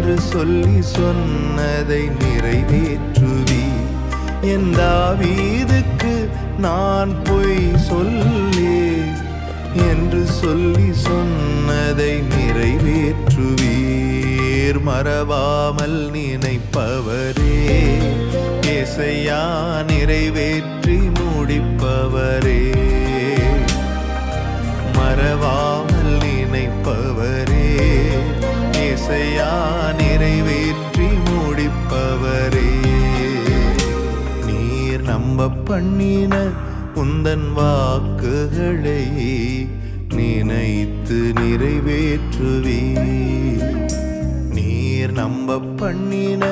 என்று சொல்லி சொன்னதை நிறைவேற்றுவி. என் தாவீதுக்கு நான் பொய் சொல்லே என்று சொல்லி சொன்னதை நிறைவேற்றுவீர். மறவாமல் நினைப்பவரே ஏசையா, நிறைவேற்றி முடிப்பவரே. மறவாமல் நினைப்பவரே ஏசையா, நிறைவேற்றி முடிப்பவரே. நீர் நம்ப பண்ணின உந்தன் வாக்குகளை நினைத்து நிறைவேற்றுவீர். நீர் நம்ப பண்ணின